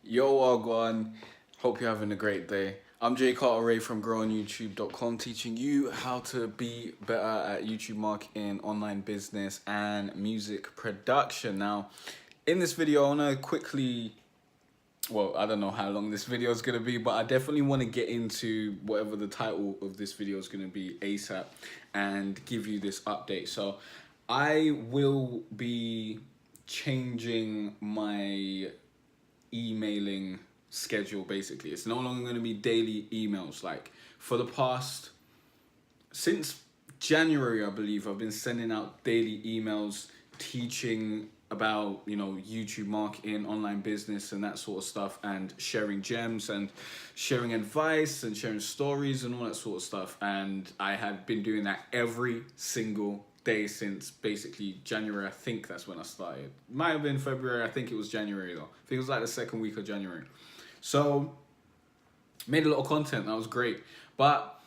Yo, Wagwan. Hope you're having a great day. I'm Jay Cartere from growonyoutube.com, teaching you how to be better at YouTube marketing, online business, and music production. Now, in this video, I want to quickly, I don't know how long this video is going to be, but I definitely want to get into whatever the title of this video is going to be ASAP and give you this update. So, I will be changing my emailing schedule. Basically, it's no longer going to be daily emails. Like, for the past, since January, I believe, I've been sending out daily emails teaching about, YouTube marketing, online business, and that sort of stuff, and sharing gems and sharing advice and sharing stories and all that sort of stuff. And I had been doing that every single day since basically January. I think that's when I started. Might have been February. I think it was January though. I think it was like the second week of January. So made a lot of content. That was great. But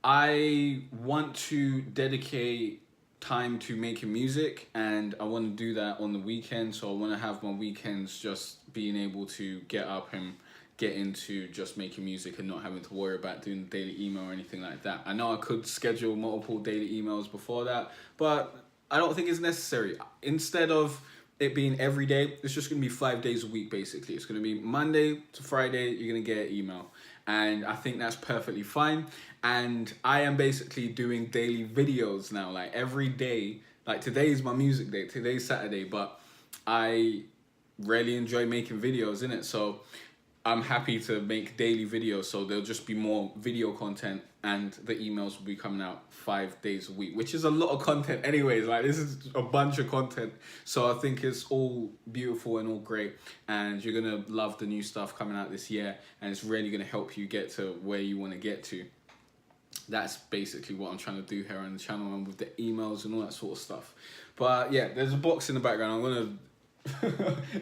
I want to dedicate time to making music, and I want to do that on the weekend. So I want to have my weekends just being able to get up and get into just making music and not having to worry about doing daily email or anything like that. I know I could schedule multiple daily emails before that, but I don't think it's necessary. Instead of it being every day, it's just going to be 5 days a week, basically. It's going to be Monday to Friday, you're going to get an email. And I think that's perfectly fine. And I am basically doing daily videos now, like every day. Like, today is my music day, today's Saturday, but I really enjoy making videos, innit? So I'm happy to make daily videos, so there'll just be more video content, and the emails will be coming out 5 days a week, which is a lot of content anyways. Like, this is a bunch of content, so I think it's all beautiful and all great, and you're gonna love the new stuff coming out this year, and it's really gonna help you get to where you want to get to. That's basically what I'm trying to do here on the channel, and with the emails and all that sort of stuff. But yeah, there's a box in the background. I'm gonna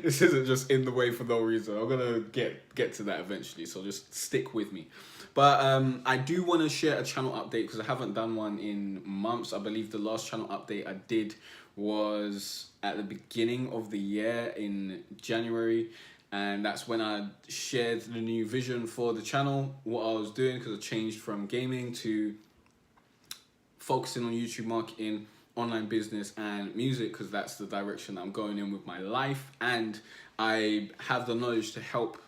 this isn't just in the way for no reason. I'm gonna get to that eventually, so just stick with me. But I do want to share a channel update because I haven't done one in months. I believe the last channel update I did was at the beginning of the year in January, and that's when I shared the new vision for the channel, what I was doing, because I changed from gaming to focusing on YouTube marketing, online business, and music, because that's the direction I'm going in with my life. And I have the knowledge to help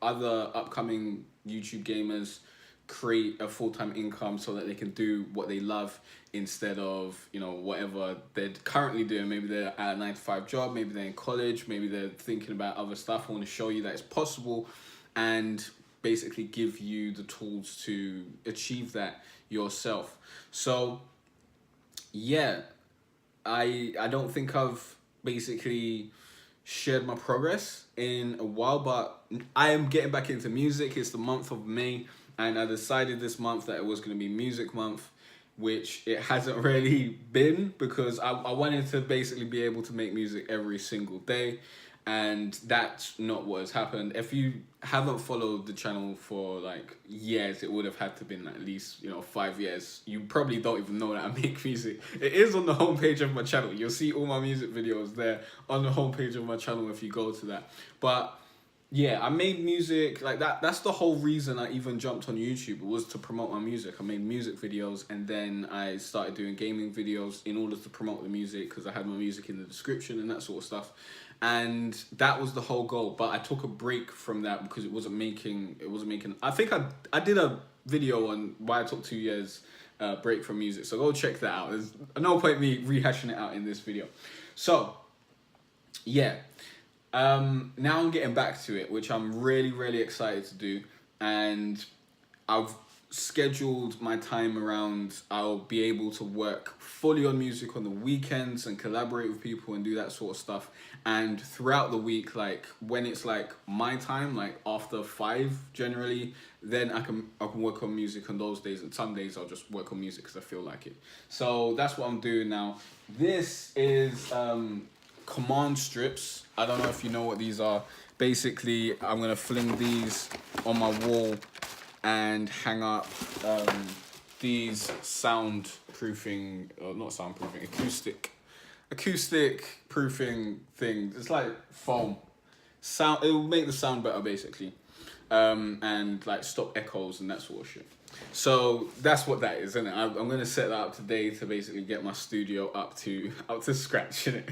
other upcoming YouTube gamers create a full-time income so that they can do what they love instead of whatever they're currently doing. Maybe they're at a 9-to-5 job, maybe they're in college, maybe they're thinking about other stuff. I want to show you that it's possible and basically give you the tools to achieve that yourself. So yeah, I don't think I've basically shared my progress in a while, but I am getting back into music. It's the month of May, and I decided this month that it was going to be music month, which it hasn't really been, because I wanted to basically be able to make music every single day, and that's not what has happened. If you haven't followed the channel for like years, it would have had to been at least 5 years. You probably don't even know that I make music. It is on the homepage of my channel. You'll see all my music videos there on the homepage of my channel if you go to that. But yeah, I made music like that. That's the whole reason I even jumped on YouTube. It was to promote my music. I made music videos, and then I started doing gaming videos in order to promote the music, because I had my music in the description and that sort of stuff. And that was the whole goal. But I took a break from that because it wasn't making. I think I did a video on why I took 2 years break from music. So go check that out. There's no point me rehashing it out in this video. So yeah. Now I'm getting back to it, which I'm really, really excited to do. And I've scheduled my time around, I'll be able to work fully on music on the weekends and collaborate with people and do that sort of stuff. And throughout the week, like when it's like my time, like after 5 generally, then I can work on music on those days. And some days I'll just work on music because I feel like it. So that's what I'm doing now. This is command strips. I don't know if you know what these are. Basically, I'm gonna fling these on my wall and hang up these soundproofing, or not soundproofing, acoustic proofing things. It's like foam. sound. It will make the sound better, basically, and like stop echoes and that sort of shit. So that's what that is, isn't it? I'm gonna set that up today to basically get my studio up to scratch, innit?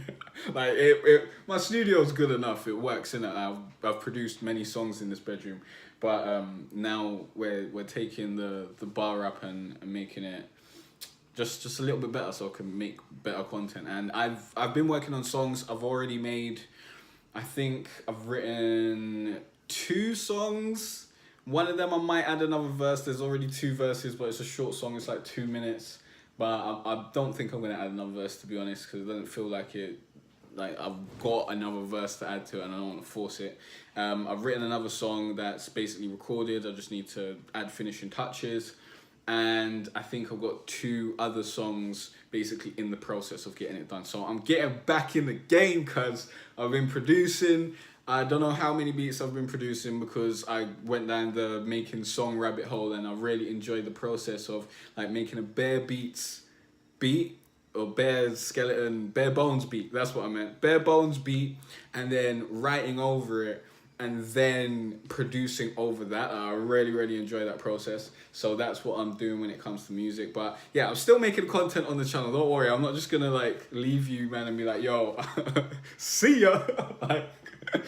Like my studio's good enough. It works, innit? I've produced many songs in this bedroom, but now we're taking the bar up and making it just a little bit better, so I can make better content. And I've been working on songs. I've already made, I think I've written 2 songs. One of them I might add another verse. There's already 2 verses, but it's a short song. It's like 2 minutes. But I don't think I'm going to add another verse, to be honest, because it doesn't feel like it. Like I've got another verse to add to it and I don't want to force it. I've written another song that's basically recorded. I just need to add finishing touches. And I think I've got 2 other songs basically in the process of getting it done. So I'm getting back in the game because I've been producing. I don't know how many beats I've been producing because I went down the making song rabbit hole, and I really enjoyed the process of like making a bare beats beat, or bare bones beat. That's what I meant. Bare bones beat, and then writing over it, and then producing over that. I really, really enjoy that process. So that's what I'm doing when it comes to music. But yeah, I'm still making content on the channel. Don't worry, I'm not just gonna like leave you, man, and be like, yo, see ya. Like,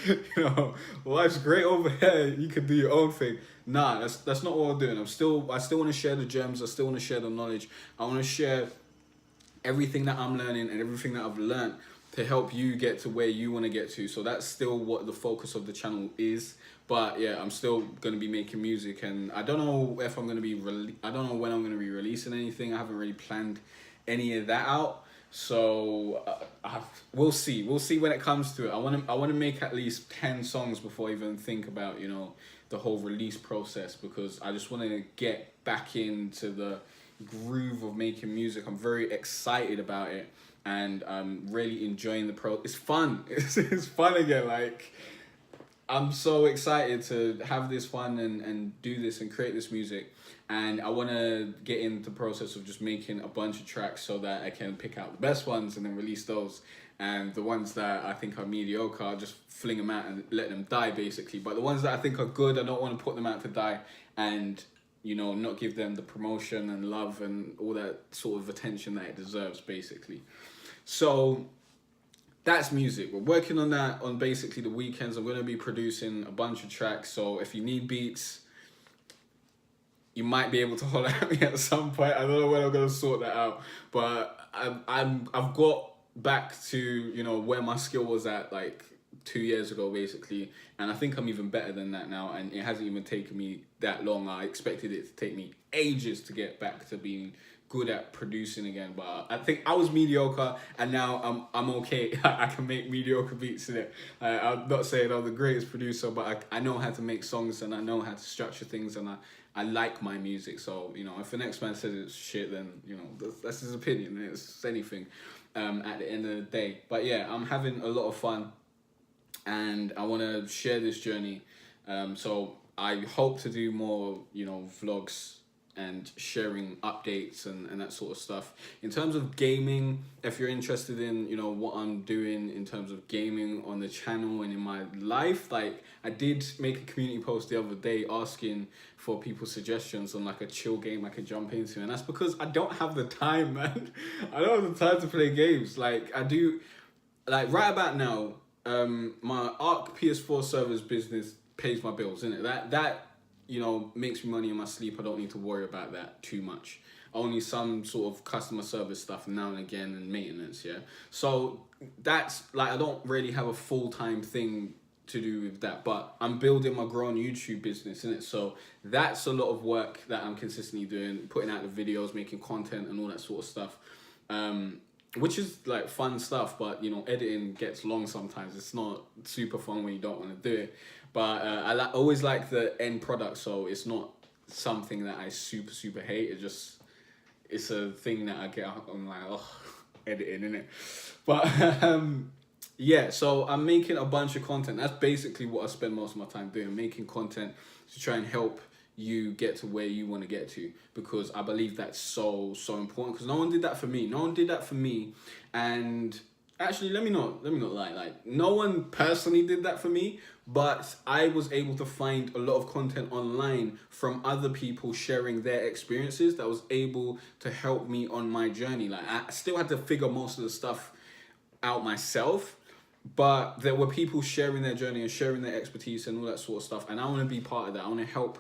you know, life's great over here. You can do your own thing. Nah, that's not what I'm doing. I still want to share the gems. I still want to share the knowledge. I want to share everything that I'm learning and everything that I've learned to help you get to where you want to get to. So that's still what the focus of the channel is. But yeah, I'm still going to be making music, and I don't know if I'm going to be I don't know when I'm going to be releasing anything. I haven't really planned any of that out. So we'll see. We'll see when it comes to it. I want to make at least 10 songs before I even think about, you know, the whole release process, because I just want to get back into the groove of making music. I'm very excited about it, and I'm really enjoying the It's fun. It's fun again. Like, I'm so excited to have this fun and do this and create this music. And I want to get into the process of just making a bunch of tracks so that I can pick out the best ones and then release those. And the ones that I think are mediocre, I'll just fling them out and let them die, basically. But the ones that I think are good, I don't want to put them out to die and, you know, not give them the promotion and love and all that sort of attention that it deserves, basically. So that's music. We're working on that on basically the weekends. I'm going to be producing a bunch of tracks. So if you need beats, you might be able to holler at me at some point. I don't know when I'm going to sort that out. But I've got back to, you know, where my skill was at like 2 years ago, basically. And I think I'm even better than that now. And it hasn't even taken me that long. I expected it to take me ages to get back to being good at producing again, but I think I was mediocre, and now I'm okay. I can make mediocre beats in it. I'm not saying I'm the greatest producer, but I know how to make songs, and I know how to structure things, and I like my music. So, you know, if the next man says it's shit, then, you know, that's his opinion. It's anything at the end of the day. But yeah, I'm having a lot of fun, and I want to share this journey. So I hope to do more, you know, vlogs and sharing updates and that sort of stuff. In terms of gaming, if you're interested in, you know, what I'm doing in terms of gaming on the channel and in my life, like, I did make a community post the other day asking for people's suggestions on like a chill game I could jump into, and that's because I don't have the time, man. I don't have the time to play games. Like, I do, like, right about now, my Arc PS4 servers business pays my bills, innit? That you know, makes me money in my sleep. I don't need to worry about that too much. Only some sort of customer service stuff now and again, and maintenance, yeah? So that's, like, I don't really have a full-time thing to do with that, but I'm building my growing YouTube business, innit? So that's a lot of work that I'm consistently doing, putting out the videos, making content and all that sort of stuff. Which is like fun stuff, but, you know, editing gets long sometimes. It's not super fun when you don't want to do it. But I always like the end product, so it's not something that I super hate. It's a thing that I get up, I'm like, oh, editing, innit? But yeah, so I'm making a bunch of content. That's basically what I spend most of my time doing, making content to try and help you get to where you want to get to, because I believe that's so important, because no one did that for me. No one did that for me, and Actually, let me not lie. Like, no one personally did that for me, but I was able to find a lot of content online from other people sharing their experiences that was able to help me on my journey. Like, I still had to figure most of the stuff out myself, but there were people sharing their journey and sharing their expertise and all that sort of stuff. And I want to be part of that. I want to help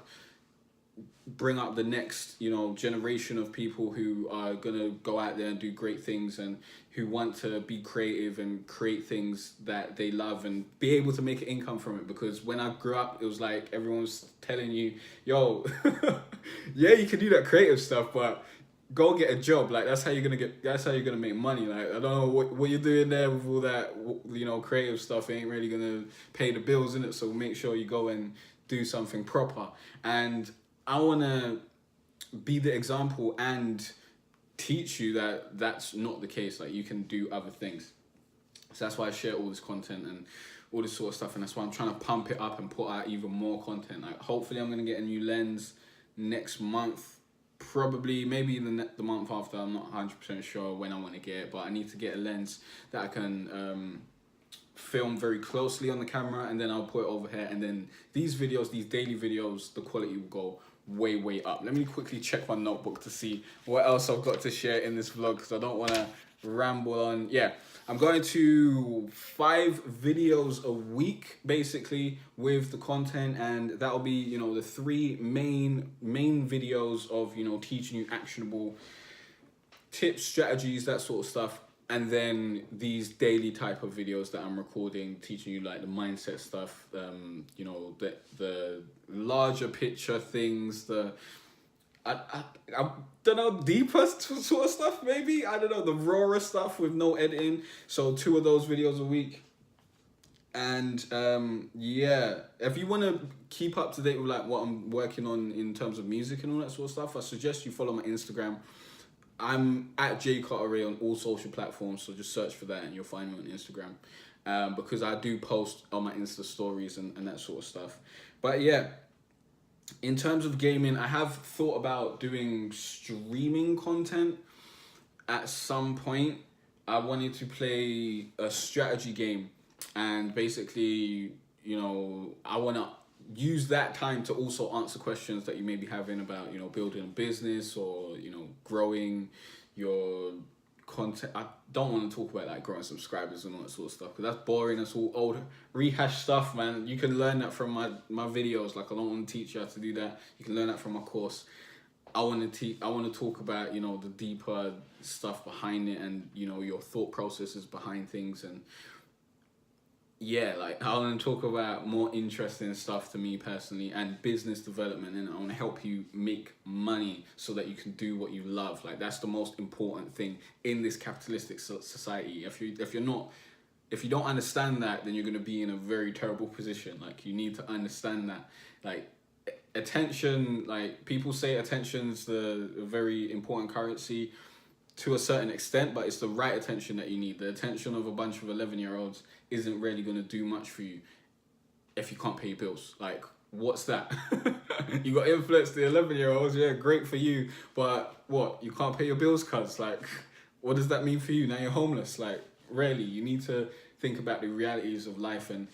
bring up the next, generation of people who are gonna go out there and do great things, and who want to be creative and create things that they love and be able to make an income from it. Because when I grew up, it was like everyone was telling you, yo, yeah, you can do that creative stuff, but go get a job. Like, that's how you're gonna make money. Like, I don't know what you're doing there with all that, creative stuff ain't really gonna pay the bills, in it. So make sure you go and do something proper. And I want to be the example and teach you that that's not the case. Like, you can do other things. So that's why I share all this content and all this sort of stuff. And that's why I'm trying to pump it up and put out even more content. Like, hopefully I'm going to get a new lens next month. Probably, maybe the month after. I'm not 100% sure when I want to get it. But I need to get a lens that I can film very closely on the camera. And then I'll put it over here. And then these daily videos, the quality will go way up. Let me quickly check my notebook to see what else I've got to share in this vlog, because I don't want to ramble on. Yeah, I'm going to 5 videos a week basically with the content, and that'll be the 3 main videos of teaching you actionable tips, strategies, that sort of stuff. And then these daily type of videos that I'm recording, teaching you like the mindset stuff, the larger picture things, I don't know, deeper sort of stuff maybe. I don't know, the rawer stuff with no editing. So 2 of those videos a week. And yeah, if you want to keep up to date with like what I'm working on in terms of music and all that sort of stuff, I suggest you follow my Instagram. I'm at Jay Cartere on all social platforms, so just search for that and you'll find me on Instagram, because I do post on my Insta stories and that sort of stuff. But yeah, in terms of gaming, I have thought about doing streaming content at some point. I wanted to play a strategy game, and basically, I want to use that time to also answer questions that you may be having about, building a business or, growing your content. I don't want to talk about like growing subscribers and all that sort of stuff, because that's boring. That's all old rehashed stuff, man. You can learn that from my videos. Like, I don't want to teach you how to do that. You can learn that from my course. I want to talk about, the deeper stuff behind it, and, your thought processes behind things. And yeah, like, I want to talk about more interesting stuff to me personally, and business development, and I want to help you make money so that you can do what you love. Like, that's the most important thing in this capitalistic society. If you don't understand that, then you're going to be in a very terrible position. Like, you need to understand that. Like, attention, like, people say attention's the very important currency to a certain extent, but it's the right attention that you need. The attention of a bunch of 11-year-olds isn't really going to do much for you if you can't pay your bills. Like, what's that? You got influence the 11-year-olds, yeah, great for you, but what, you can't pay your bills, cuz? Like, what does that mean for you? Now you're homeless. Like, really, you need to think about the realities of life and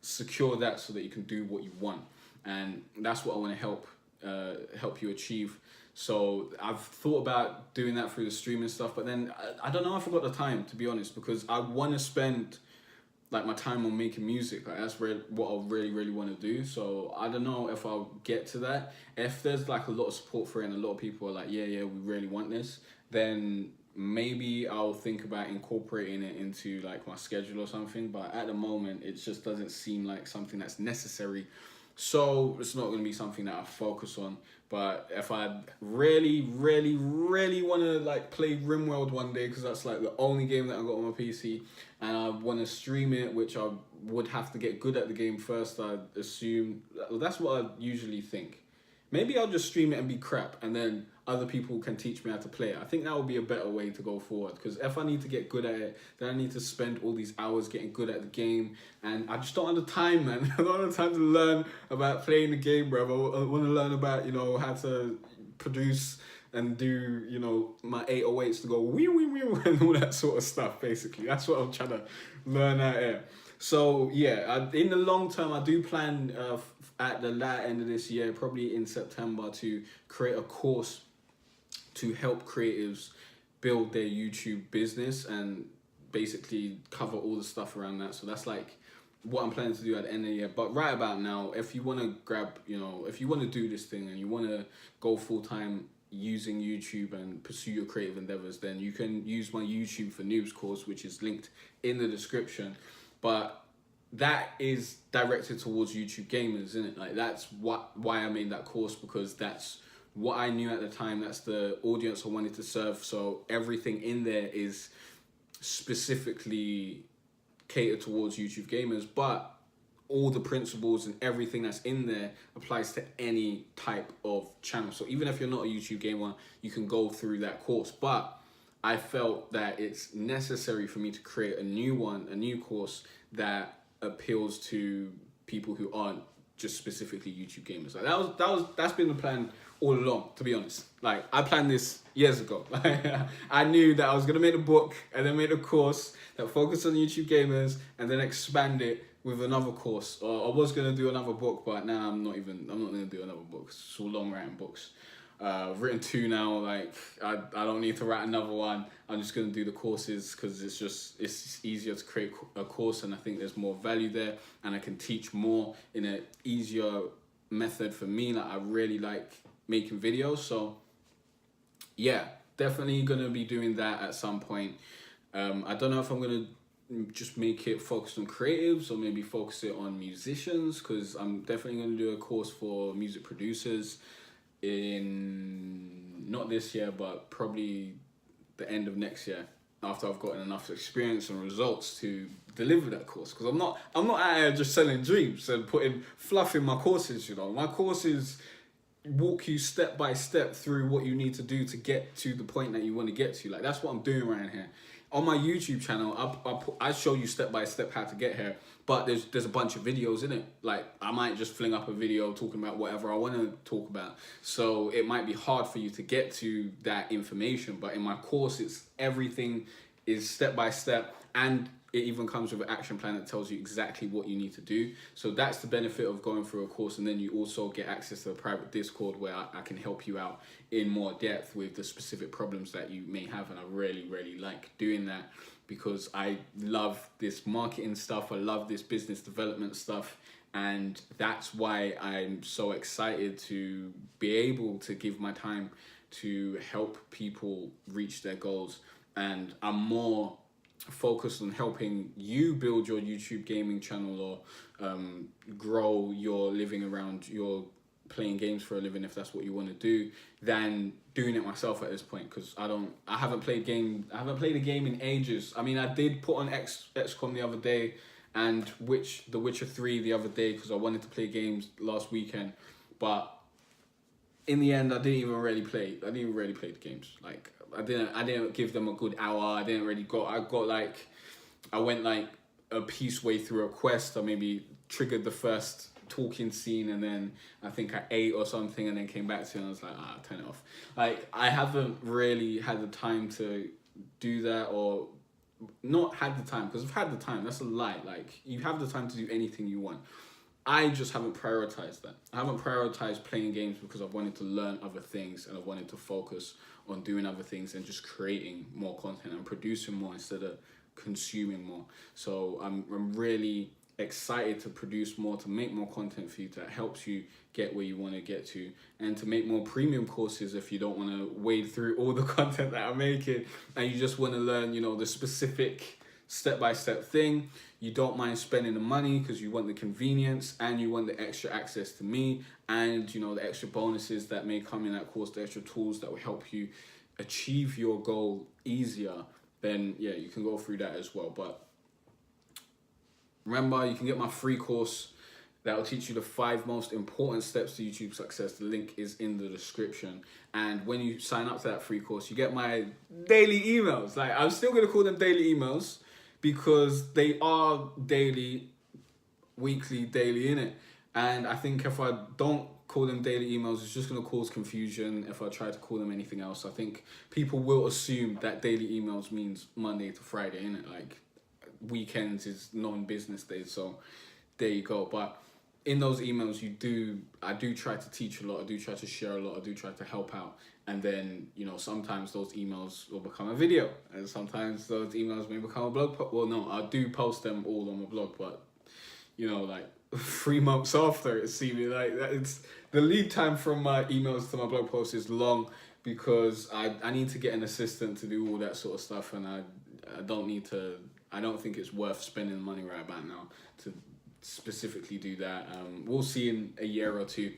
secure that so that you can do what you want. And that's what I want to help you achieve. So I've thought about doing that through the streaming stuff, but then I don't know if I've got the time, to be honest, because I want to spend like my time on making music. Like, that's what I really want to do. So I don't know if I'll get to that. If there's like a lot of support for it and a lot of people are like, yeah, we really want this, then maybe I'll think about incorporating it into like my schedule or something. But at the moment, it just doesn't seem like something that's necessary. So it's not going to be something that I focus on. But if I really want to like play RimWorld one day, because that's like the only game that I got on my PC, and I want to stream it, which I would have to get good at the game first, I assume. That's what I usually think. Maybe I'll just stream it and be crap, and then other people can teach me how to play it. I think that would be a better way to go forward, because if I need to get good at it, then I need to spend all these hours getting good at the game, and I just don't have the time, man. I don't have the time to learn about playing the game, bro. I want to learn about, how to produce and do, you know, my 808s to go wee wee wee and all that sort of stuff. Basically, that's what I'm trying to learn out here. So yeah, in the long term, I do plan at the latter end of this year, probably in September, to create a course to help creatives build their YouTube business and basically cover all the stuff around that. So that's like what I'm planning to do at the end of the year. But right about now, if you want to if you want to do this thing and you want to go full time using YouTube and pursue your creative endeavors, then you can use my YouTube For Noobs course, which is linked in the description. But that is directed towards YouTube gamers, isn't it? Like, that's why I made that course, because that's what I knew at the time. That's the audience I wanted to serve. So everything in there is specifically catered towards YouTube gamers, but all the principles and everything that's in there applies to any type of channel. So even if you're not a YouTube gamer, you can go through that course. But I felt that it's necessary for me to create a new course that appeals to people who aren't just specifically YouTube gamers. Like that's been the plan all along, to be honest. Like, I planned this years ago. I knew that I was gonna make a book and then make a course that focused on YouTube gamers and then expand it with another course. Or I was gonna do another book, but now I'm not gonna do another book. It's all long writing books. I've written 2 now. Like, I don't need to write another one. I'm just gonna do the courses because it's easier to create a course, and I think there's more value there, and I can teach more in an easier method for me. Like, I really like making videos, so yeah, definitely gonna be doing that at some point. I don't know if I'm gonna just make it focused on creatives or maybe focus it on musicians, because I'm definitely gonna do a course for music producers in not this year, but probably the end of next year, after I've gotten enough experience and results to deliver that course. Because I'm not out here just selling dreams and putting fluff in my courses. You know, my courses walk you step by step through what you need to do to get to the point that you want to get to. Like, that's what I'm doing right here. On my YouTube channel, I show you step by step how to get here, but there's a bunch of videos in it. Like, I might just fling up a video talking about whatever I want to talk about. So it might be hard for you to get to that information, but in my course, everything is step by step, and it even comes with an action plan that tells you exactly what you need to do. So that's the benefit of going through a course. And then you also get access to a private Discord where I can help you out in more depth with the specific problems that you may have. And I really, really like doing that because I love this marketing stuff. I love this business development stuff. And that's why I'm so excited to be able to give my time to help people reach their goals. And I'm more focused on helping you build your YouTube gaming channel or grow your living around your playing games for a living, if that's what you want to do, than doing it myself at this point. Because I haven't played a game in ages. I mean, I did put on XCOM the other day and The Witcher 3 the other day because I wanted to play games last weekend, but in the end I didn't even really play the games. Like, I didn't give them a good hour. I went like a piece way through a quest. I maybe triggered the first talking scene, and then I think I ate or something, and then came back to it and I was like, turn it off. Like, I haven't really had the time to do that, or not had the time, because I've had the time. That's a lie. Like, you have the time to do anything you want. I just haven't prioritized that. I haven't prioritized playing games because I've wanted to learn other things, and I've wanted to focus on doing other things and just creating more content and producing more instead of consuming more. So I'm really excited to produce more, to make more content for you that helps you get where you want to get to, and to make more premium courses if you don't want to wade through all the content that I'm making and you just want to learn, the specific step-by-step thing. You don't mind spending the money because you want the convenience and you want the extra access to me and the extra bonuses that may come in that course, the extra tools that will help you achieve your goal easier. Then yeah, you can go through that as well. But remember, you can get my free course that will teach you the 5 most important steps to YouTube success. The link is in the description. And when you sign up to that free course, you get my daily emails. Like, I'm still going to call them daily emails because they are daily, weekly, daily, innit? And I think if I don't call them daily emails, it's just going to cause confusion. If I try to call them anything else, I think people will assume that daily emails means Monday to Friday, innit? Like weekends is non-business days. So there you go. But in those emails, I do try to teach a lot. I do try to share a lot. I do try to help out. And then, sometimes those emails will become a video, and sometimes those emails may become a blog post. Well, no, I do post them all on my blog, but like 3 months after it seemed like that, it's the lead time from my emails to my blog post is long, because I need to get an assistant to do all that sort of stuff, and I don't think it's worth spending money right about now to specifically do that. We'll see in a year or two,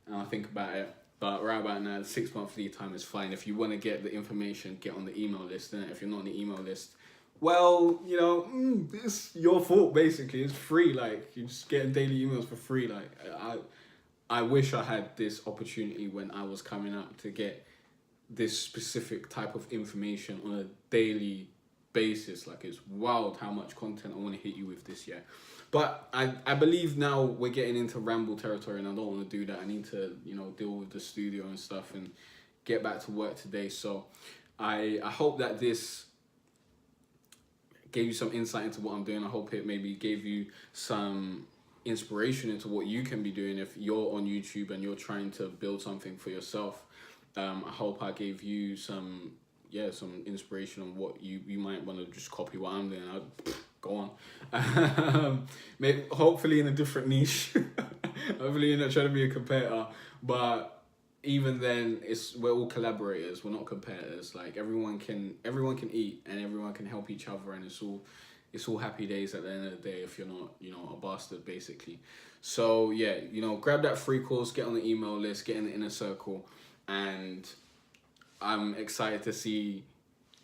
and I'll think about it. But right about now, the 6 month lead time is fine. If you want to get the information, get on the email list. And if you're not on the email list, well, it's your fault, basically. It's free. Like, you're just getting daily emails for free. Like, I wish I had this opportunity when I was coming up to get this specific type of information on a daily basis. Like, it's wild how much content I want to hit you with this year. But I believe now we're getting into ramble territory, and I don't want to do that. I need to, deal with the studio and stuff and get back to work today. So I hope that this gave you some insight into what I'm doing. I hope it maybe gave you some inspiration into what you can be doing if you're on YouTube and you're trying to build something for yourself. I hope I gave you some inspiration on what you might want to just copy what I'm doing. Go on. Maybe, hopefully in a different niche. Hopefully you're not trying to be a competitor. But even then, we're all collaborators. We're not competitors. Like everyone can eat and everyone can help each other, and it's all happy days at the end of the day if you're not, a bastard, basically. So yeah, grab that free course, get on the email list, get in the inner circle, and I'm excited to see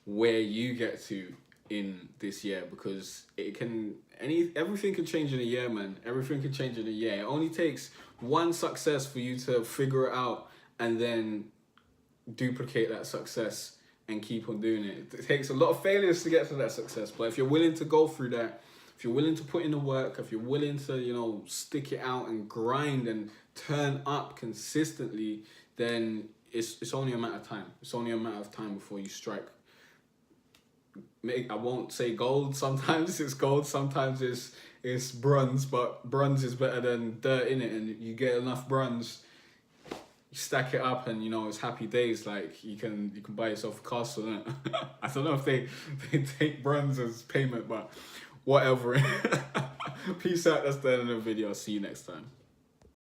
where you get to in this year, because everything can change in a year, man. Everything can change in a year. It only takes one success for you to figure it out and then duplicate that success and keep on doing it. It takes a lot of failures to get to that success, but if you're willing to go through that, if you're willing to put in the work, if you're willing to, stick it out and grind and turn up consistently, then it's only a matter of time. It's only a matter of time before you strike. I won't say gold. Sometimes it's gold, sometimes it's bronze, but bronze is better than dirt in it, and you get enough bronze, you stack it up, and it's happy days. Like you can buy yourself a castle, innit? I don't know if they take bronze as payment, but whatever. Peace out. That's the end of the video. I'll see you next time.